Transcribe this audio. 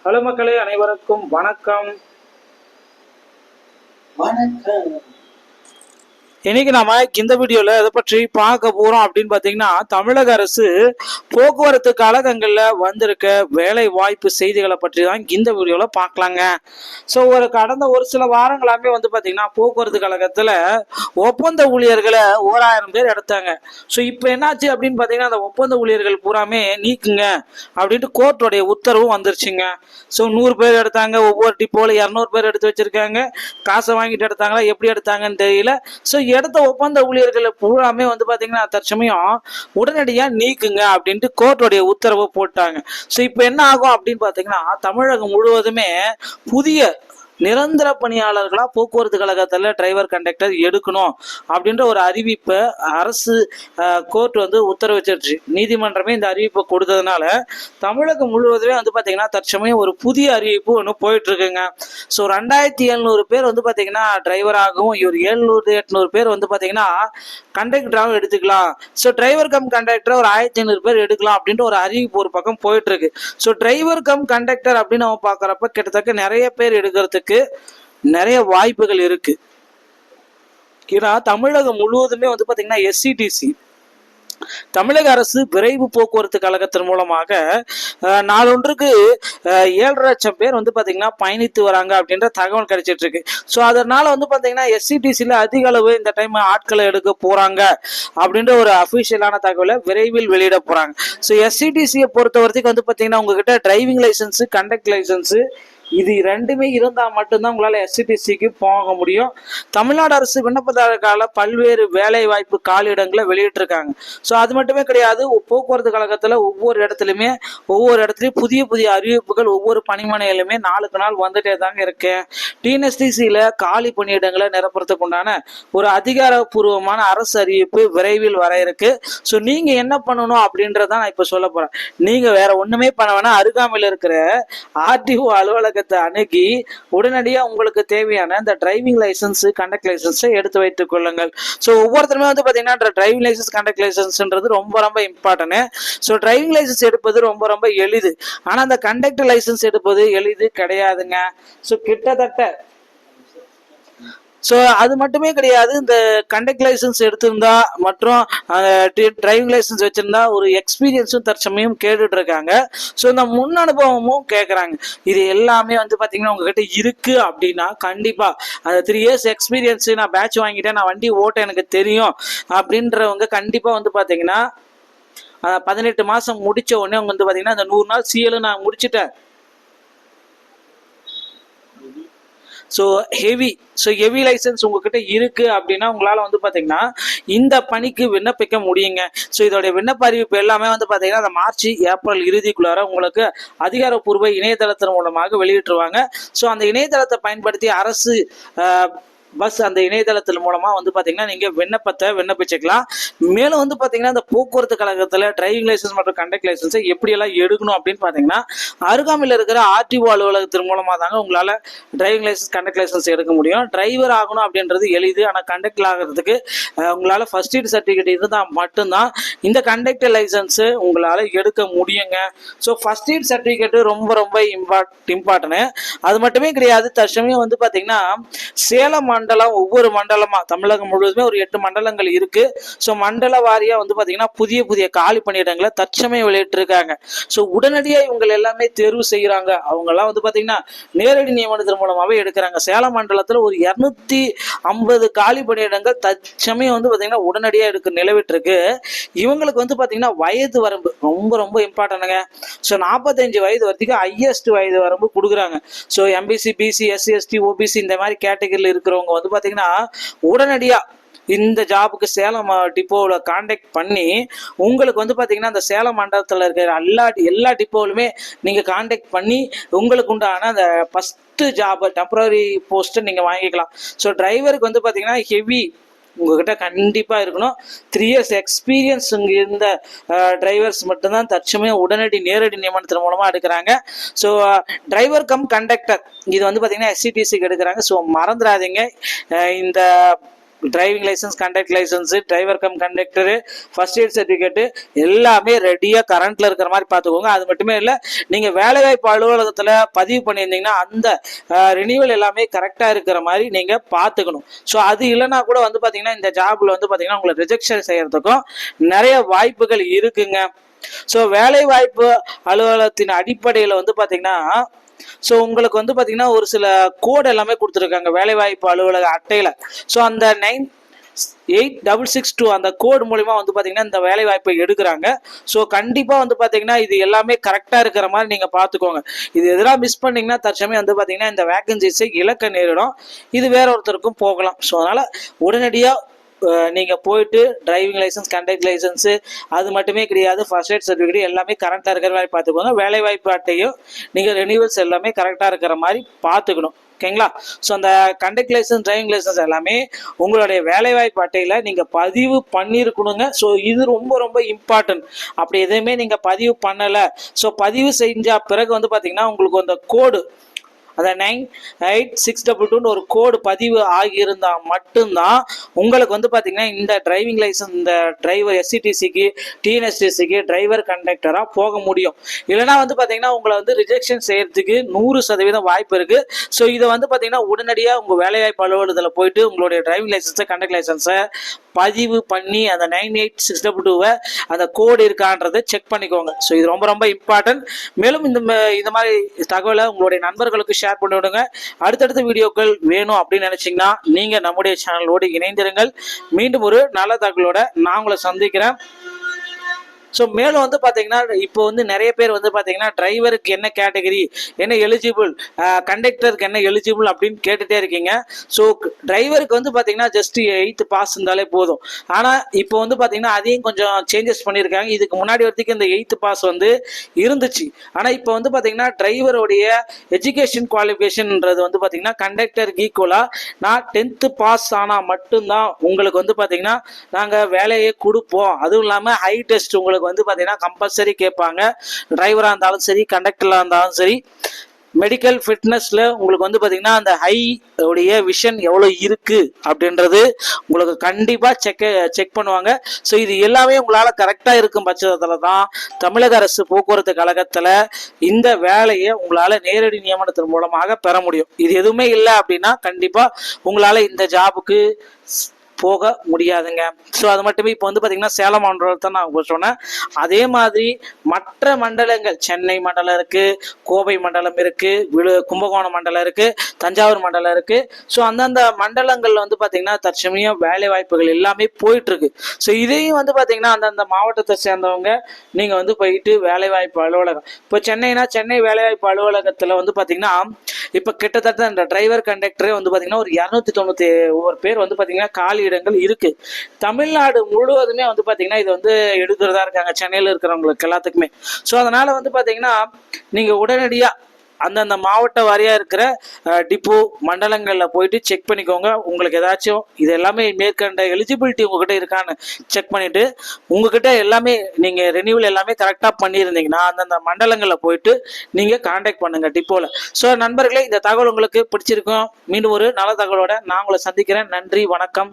Hello மக்களே, அனைவருக்கும் வணக்கம். இன்னைக்கு நாம இந்த வீடியோல எதை பற்றி பார்க்க போறோம் அப்படின்னு பாத்தீங்கன்னா, தமிழக அரசு போக்குவரத்து கழகங்கள்ல வந்திருக்க வேலை வாய்ப்பு செய்திகளை பற்றி தான் இந்த வீடியோல பார்க்கலாங்க. ஸோ கடந்த ஒரு சில வாரங்களாமே பாத்தீங்கன்னா போக்குவரத்து கழகத்துல ஒப்பந்த ஊழியர்களை 1000 பேர் எடுத்தாங்க. ஸோ இப்போ என்னாச்சு அப்படின்னு பாத்தீங்கன்னா, அந்த ஒப்பந்த ஊழியர்கள் பூராமே நீக்குங்க அப்படின்ட்டு கோர்ட்டோடைய உத்தரவு வந்துருச்சுங்க. ஸோ 100 பேர் எடுத்தாங்க, ஒவ்வொரு டிப்போல 200 பேர் எடுத்து வச்சிருக்காங்க. காசை வாங்கிட்டு எடுத்தாங்களா, எப்படி எடுத்தாங்கன்னு தெரியல. ஸோ எடுத்த ஒப்பந்த ஊழியர்களை பூராமே பாத்தீங்கன்னா தற்சமயம் உடனடியா நீக்குங்க அப்படின்ட்டு கோர்ட்டோடைய உத்தரவு போட்டாங்க. ஸோ இப்போ என்ன ஆகும் அப்படின்னு பாத்தீங்கன்னா, தமிழகம் முழுவதுமே புதிய நிரந்தர பணியாளர்களா போக்குவரத்து கழகத்துல டிரைவர் கண்டக்டர் எடுக்கணும் அப்படின்ற ஒரு அறிவிப்பை அரசு கோர்ட் உத்தரவிச்சிருச்சு. நீதிமன்றமே இந்த அறிவிப்பை கொடுத்ததுனால தமிழகம் முழுவதுமே பாத்தீங்கன்னா தற்சமயம் ஒரு புதிய அறிவிப்பு ஒன்று போயிட்டு இருக்குங்க. ஸோ 2700 பேர் பாத்தீங்கன்னா டிரைவராகவும், ஒரு 700-800 பேர் பாத்தீங்கன்னா கண்டக்டராகவும் எடுத்துக்கலாம். ஸோ டிரைவர் கம் கண்டக்டர் ஒரு 1500 பேர் எடுக்கலாம் அப்படின்ற ஒரு அறிவிப்பு ஒரு பக்கம் போயிட்டு இருக்கு. ஸோ டிரைவர் கம் கண்டக்டர் அப்படின்னு நம்ம பாக்குறப்ப கிட்டத்தட்ட நிறைய பேர் எடுக்கிறதுக்கு நிறைய வாய்ப்புகள் இருக்கு. ஏன்னா தமிழகம் முழுவதுமே பாத்தீங்கன்னா எஸ்சிடிசி தமிழக அரசு விரைவு போக்குவரத்து கழகத்தின் மூலமாக நாளொன்றுக்கு 7.5 லட்சம் பேர் பாத்தீங்கன்னா பயணித்து வராங்க அப்படின்ற தகவல் கிடைச்சிட்டு இருக்கு. ஸோ அதனால பாத்தீங்கன்னா எஸ்சிடிசியில அதிக அளவு இந்த டைம் ஆட்களை எடுக்க போறாங்க அப்படின்ற ஒரு அபிஷியலான தகவலை விரைவில் வெளியிட போறாங்க. ஸோ எஸ்சிடிசியை பொறுத்த வரைக்கும் பாத்தீங்கன்னா உங்ககிட்ட டிரைவிங் லைசன்ஸ், கண்டக்ட் லைசன்ஸ் இது ரெண்டுமே இருந்தா மட்டும்தான் உங்களால எஸ்சிடிசிக்கு போக முடியும். தமிழ்நாடு அரசு விண்ணப்பதாரர்கால பல்வேறு வேலை வாய்ப்பு காலியிடங்களை வெளியிட்டிருக்காங்க. ஸோ அது மட்டுமே கிடையாது, போக்குவரத்து கழகத்துல ஒவ்வொரு இடத்துலயும் புதிய புதிய அறிவிப்புகள் ஒவ்வொரு பணிமனையிலுமே நாளுக்கு நாள் வந்துட்டே தாங்க இருக்கேன். டிஎன்எஸ்டிசியில காலி பணியிடங்களை நிரப்புறதுக்கு உண்டான ஒரு அதிகாரப்பூர்வமான அரசு அறிவிப்பு விரைவில் வர இருக்கு. ஸோ நீங்க என்ன பண்ணணும் அப்படின்றத நான் இப்ப சொல்ல போறேன். நீங்க வேற ஒண்ணுமே பண்ண வேணா, அருகாமையில் இருக்கிற ஆர்டிஓ அலுவலக அணுகி உடனடியா உங்களுக்கு தேவையான இந்த டிரைவிங் லைசன்ஸ், கண்டக்ட் லைசன்ஸை எடுத்து வைத்துக் கொள்ளுங்கள். ஸோ ஒவ்வொருத்தருமே பாத்தீங்கன்னா டிரைவிங் லைசன்ஸ், கண்டக்ட் லைசன்ஸ்ன்றது ரொம்ப ரொம்ப இம்பார்ட்டன்ட். ஸோ டிரைவிங் லைசன்ஸ் எடுப்பது ரொம்ப ரொம்ப எளிது, ஆனா அந்த கண்டக்ட் லைசன்ஸ் எடுப்பது எளிது கிடையாதுங்க. ஸோ கிட்டத்தட்ட ஸோ அது மட்டுமே கிடையாது, இந்த கண்டக்ட் லைசன்ஸ் எடுத்திருந்தா மற்றும் டிரைவிங் லைசன்ஸ் வச்சிருந்தா ஒரு எக்ஸ்பீரியன்ஸும் தற்சமயம் கேட்டுட்டு இருக்காங்க. ஸோ இந்த முன் அனுபவமும் கேட்குறாங்க. இது எல்லாமே பாத்தீங்கன்னா உங்ககிட்ட இருக்கு அப்படின்னா கண்டிப்பா அந்த 3 இயர்ஸ் எக்ஸ்பீரியன்ஸ், நான் பேட்ச் வாங்கிட்டேன், நான் வண்டி ஓட்ட எனக்கு தெரியும் அப்படின்றவங்க கண்டிப்பா பாத்தீங்கன்னா 18 மாசம் முடிச்ச உடனே அவங்க பாத்தீங்கன்னா அந்த 100 நாள் சிஎல் நான் முடிச்சுட்டேன். ஸோ ஹெவி லைசன்ஸ் உங்ககிட்ட இருக்கு அப்படின்னா உங்களால பாத்தீங்கன்னா இந்த பணிக்கு விண்ணப்பிக்க முடியுங்க. ஸோ இதோட விண்ணப்ப அறிவிப்பு எல்லாமே பாத்தீங்கன்னா அந்த மார்ச், ஏப்ரல் இறுதிக்குள்ளார உங்களுக்கு அதிகாரப்பூர்வ இணையதளத்தின் மூலமாக வெளியிட்டுருவாங்க. ஸோ அந்த இணையதளத்தை பயன்படுத்தி அரசு பஸ் அந்த இணையதளத்தின் மூலமா பாத்தீங்கன்னா நீங்க விண்ணப்பிச்சுக்கலாம். மேலும் பாத்தீங்கன்னா இந்த போக்குவரத்து கழகத்துல டிரைவிங் லைசன்ஸ் மற்றும் கண்டக்ட் லைசன்ஸை எப்படி எல்லாம் எடுக்கணும் அப்படின்னு பாத்தீங்கன்னா அருகாமையில் இருக்கிற ஆர்டிஓ அலுவலகத்தின் மூலமா தாங்க உங்களால டிரைவிங் லைசன்ஸ், கண்டக்ட் லைசன்ஸ் எடுக்க முடியும். டிரைவர் ஆகணும் அப்படின்றது எளிது, ஆனா கண்டக்டர் ஆகிறதுக்கு உங்களால ஃபர்ஸ்ட் எய்ட் சர்டிஃபிகேட் இருந்தா மட்டும்தான் இந்த கண்டக்டர் லைசன்ஸ் உங்களால எடுக்க முடியுங்க. ஸோ ஃபர்ஸ்ட் எய்ட் சர்டிஃபிகேட் ரொம்ப ரொம்ப இம்பார்ட்டன்ட். அது மட்டுமே கிடையாது, தற்சமயம் பாத்தீங்கன்னா சேலம் மண்டலம், ஒவ்வொரு மண்டலமா தமிழகம் முழுவதுமே ஒரு 8 மண்டலங்கள் இருக்கு. ஸோ மண்டல வாரியா பாத்தீங்கன்னா புதிய புதிய காலி பணியிடங்களை தற்சமயம் வெளியிட்டு இருக்காங்க. ஸோ உடனடியா இவங்க எல்லாமே தேர்வு செய்யறாங்க. அவங்க எல்லாம் பாத்தீங்கன்னா நேரடி நியமனத்தின் மூலமாவே எடுக்கிறாங்க. சேலம் மண்டலத்துல ஒரு 250 காலி பணியிடங்கள் தற்சமயம் பாத்தீங்கன்னா உடனடியா நிலவிட்டு இருக்கு. இவங்களுக்கு பாத்தீங்கன்னா வயது வரம்பு ரொம்ப ரொம்ப இம்பார்ட்டன்ட்ங்க. ஸோ 45 வயது வரைக்கும் ஹையஸ்ட் வயது வரம்பு கொடுக்குறாங்க. So MBC, BC, SC, ST, OBC இந்த மாதிரி கேட்டகரியில் இருக்கிறவங்க பாத்தீங்கன்னா உடனடியா இந்த ஜாபுக்கு சேலம் டிப்போவில் கான்டாக்ட் பண்ணி உங்களுக்கு பாத்தீங்கன்னா அந்த சேலம் மண்டலத்தில் இருக்கிற எல்லா டிப்போவிலுமே நீங்க கான்டாக்ட் பண்ணி உங்களுக்கு உண்டான அந்த ஃபர்ஸ்ட் ஜாப், டெம்பரரி போஸ்ட் நீங்க வாங்கிக்கலாம். ஸோ டிரைவருக்கு பாத்தீங்கன்னா ஹெவி உங்ககிட்ட கண்டிப்பா இருக்கணும். 3 இயர்ஸ் எக்ஸ்பீரியன்ஸ் இருந்த டிரைவர்ஸ் மட்டும்தான் தற்சமயம் உடனடி நேரடி நியமனத்தின் மூலமா எடுக்கிறாங்க. ஸோ டிரைவர் கம் கண்டக்டர் இது பாத்தீங்கன்னா எஸ்சிடிசிக்கு எடுக்கிறாங்க. ஸோ மறந்துடாதீங்க, இந்த driving licence, conduct licence, driver cum conductor, first aid certificate எல்லாமே ரெடியாக கரண்ட்டில் இருக்கிற மாதிரி பார்த்துக்கோங்க. அது மட்டுமே இல்லை, நீங்கள் வேலைவாய்ப்பு அலுவலகத்தில் பதிவு பண்ணியிருந்தீங்கன்னா அந்த ரினியூவல் எல்லாமே கரெக்டாக இருக்கிற மாதிரி நீங்கள் பார்த்துக்கணும். ஸோ அது இல்லைனா கூட வந்து பார்த்தீங்கன்னா இந்த ஜாபில் வந்து பார்த்தீங்கன்னா உங்களை ரிஜெக்ஷன் செய்கிறதுக்கும் நிறைய வாய்ப்புகள் இருக்குங்க. ஸோ வேலை வாய்ப்பு அலுவலகத்தின் அடிப்படையில் வந்து பார்த்தீங்கன்னா ஸோ உங்களுக்கு வந்து பார்த்தீங்கன்னா ஒரு சில கோடு எல்லாமே கொடுத்துருக்காங்க வேலைவாய்ப்பு அலுவலக அட்டையில். ஸோ அந்த 98662 அந்த கோடு மூலிமா வந்து பார்த்தீங்கன்னா இந்த வேலை வாய்ப்பை எடுக்கிறாங்க. ஸோ கண்டிப்பாக வந்து பார்த்தீங்கன்னா இது எல்லாமே கரெக்டாக இருக்கிற மாதிரி நீங்கள் பார்த்துக்கோங்க. இது எதெல்லாம் மிஸ் பண்ணிங்கன்னா தற்சமயம் வந்து பார்த்தீங்கன்னா இந்த வேகன்சிஸை இழக்க நேரிடும். இது வேற ஒருத்தருக்கும் போகலாம். ஸோ அதனால் உடனடியாக நீங்கள் போயிட்டு டிரைவிங் லைசன்ஸ், கண்டக்ட் லைசன்ஸு அது மட்டுமே கிடையாது, ஃபர்ஸ்ட் எய்ட் சர்டிஃபிகேட் எல்லாமே கரெக்டாக இருக்கிற மாதிரி பார்த்துக்கோங்க. வேலைவாய்ப்பு அட்டையும் நீங்கள் ரெனியூவல்ஸ் எல்லாமே கரெக்டாக இருக்கிற மாதிரி பார்த்துக்கணும். ஓகேங்களா? ஸோ அந்த கண்டக்ட் லைசன்ஸ், டிரைவிங் லைசன்ஸ் எல்லாமே உங்களுடைய வேலைவாய்ப்பு அட்டையில் நீங்கள் பதிவு பண்ணியிருக்கணுங்க. ஸோ இது ரொம்ப ரொம்ப இம்பார்ட்டன்ட். அப்படி எதுவுமே நீங்கள் பதிவு பண்ணலை, ஸோ பதிவு செஞ்ச பிறகு வந்து பார்த்தீங்கன்னா உங்களுக்கு அந்த கோடு அந்த 98622 ஒரு கோடு பதிவு ஆகியிருந்தால் மட்டும்தான் உங்களுக்கு வந்து பார்த்தீங்கன்னா இந்த டிரைவிங் லைசன்ஸ், இந்த டிரைவர் எஸ்சிடிசிக்கு, டிஎன்எஸ்டிசிக்கு டிரைவர் கண்டக்டராக போக முடியும். இல்லைனா வந்து பார்த்தீங்கன்னா உங்களை வந்து ரிஜெக்ஷன் செய்யறதுக்கு 100% வாய்ப்பு இருக்குது. ஸோ இதை வந்து பார்த்தீங்கன்னா உடனடியாக உங்கள் வேலைவாய்ப்பு அலுவலகத்தில் போயிட்டு உங்களுடைய டிரைவிங் லைசன்ஸை, கண்டக்ட் லைசன்ஸை பதிவு பண்ணி அந்த 98622 அந்த கோடு இருக்கான்றதை செக் பண்ணிக்கோங்க. ஸோ இது ரொம்ப ரொம்ப இம்பார்ட்டன்ட். மேலும் இந்த மாதிரி தகவலை உங்களுடைய நண்பர்களுக்கு ஷேர் பண்ணி விடுங்க. அடுத்தடுத்த வீடியோக்கள் வேணும் அப்படின்னு நினைச்சீங்கன்னா நீங்க நம்முடைய சேனலோடு இணைந்திருங்கள். மீண்டும் ஒரு நல்ல தகவலோட நான் உங்களை சந்திக்கிறேன். ஸோ மேலும் வந்து பார்த்தீங்கன்னா இப்போ வந்து நிறைய பேர் வந்து பார்த்தீங்கன்னா டிரைவருக்கு என்ன கேட்டகரி, என்ன எலிஜிபிள், கண்டக்டருக்கு என்ன எலிஜிபிள் அப்படின்னு கேட்டுகிட்டே இருக்கீங்க. ஸோ டிரைவருக்கு வந்து பார்த்தீங்கன்னா ஜஸ்ட் 8th பாஸ் இருந்தாலே போதும். ஆனால் இப்போ வந்து பார்த்தீங்கன்னா அதையும் கொஞ்சம் சேஞ்சஸ் பண்ணியிருக்காங்க. இதுக்கு முன்னாடி வரைக்கும் இந்த 8th பாஸ் வந்து இருந்துச்சு. ஆனால் இப்போ வந்து பார்த்தீங்கன்னா டிரைவருடைய எஜுகேஷன் குவாலிஃபிகேஷன்ன்றது வந்து பார்த்தீங்கன்னா கண்டக்டருக்கு ஈக்குவலாக நான் 10th பாஸ் ஆனால் மட்டும்தான் உங்களுக்கு வந்து பார்த்தீங்கன்னா நாங்கள் வேலையை கொடுப்போம். அதுவும் இல்லாமல் ஹை டெஸ்ட் உங்களுக்கு வந்து பாத்தீங்கன்னா கம்பல்சரி கேட்பாங்க. டிரைவரா இருந்தாலும் சரி, கண்டக்டரா இருந்தாலும் சரி, மெடிக்கல் ஃபிட்னஸ்ல உங்களுக்கு வந்து பாத்தீங்கன்னா அந்த ஹை உடைய விஷன் எவ்வளவு இருக்கு அப்படின்றது உங்களுக்கு கண்டிப்பா செக் பண்ணுவாங்க. ஸோ இது எல்லாமே உங்களால கரெக்டா இருக்கும் பட்சத்துல தான் தமிழக அரசு போக்குவரத்து கழகத்துல இந்த வேலையை உங்களால நேரடி நியமனத்தின் மூலமாக பெற முடியும். இது எதுவுமே இல்லை அப்படின்னா கண்டிப்பா உங்களால இந்த ஜாபுக்கு போக முடியாதுங்க. ஸோ அது மட்டுமே இப்போ வந்து பார்த்தீங்கன்னா சேலம் மண்டலத்தை நான் சொன்னேன். அதே மாதிரி மற்ற மண்டலங்கள், சென்னை மண்டலம் இருக்குது, கோவை மண்டலம் இருக்குது, கும்பகோணம் மண்டலம் இருக்குது, தஞ்சாவூர் மண்டலம் இருக்குது. ஸோ அந்தந்த மண்டலங்களில் வந்து பார்த்தீங்கன்னா தற்சமயம் வேலை வாய்ப்புகள் எல்லாமே போயிட்டுருக்கு. ஸோ இதையும் வந்து பார்த்தீங்கன்னா அந்தந்த மாவட்டத்தை சேர்ந்தவங்க நீங்கள் வந்து போயிட்டு வேலைவாய்ப்பு அலுவலகம், இப்போ சென்னைனா சென்னை வேலைவாய்ப்பு அலுவலகத்தில் வந்து பார்த்தீங்கன்னா இப்போ கிட்டத்தட்ட இந்த டிரைவர் கண்டக்டரே வந்து பார்த்தீங்கன்னா ஒரு 291 பேர் வந்து பார்த்தீங்கன்னா காலி இடங்கள் இருக்கு. தமிழ்நாடு முழுவதுமே வந்து பாத்தீங்கன்னா இது வந்து எடுக்கிறதா இருக்காங்க, சென்னையில இருக்கிறவங்களுக்கு எல்லாத்துக்குமே. ஸோ அதனால வந்து பாத்தீங்கன்னா நீங்க உடனடியா அந்தந்த மாவட்ட வாரியா இருக்கிற டிப்போ மண்டலங்கள்ல போயிட்டு செக் பண்ணிக்கோங்க. உங்களுக்கு ஏதாச்சும் இது எல்லாமே மேற்கண்ட எலிஜிபிலிட்டி உங்ககிட்ட இருக்கான்னு செக் பண்ணிட்டு உங்ககிட்ட எல்லாமே நீங்க ரெனியூவல் எல்லாமே கரெக்டா பண்ணியிருந்தீங்கன்னா அந்தந்த மண்டலங்கள்ல போயிட்டு நீங்க கான்டாக்ட் பண்ணுங்க டிப்போல. ஸோ நண்பர்களே, இந்த தகவல் உங்களுக்கு பிடிச்சிருக்கும். மீண்டும் ஒரு நல்ல தகவலோட நான் உங்களை சந்திக்கிறேன். நன்றி, வணக்கம்.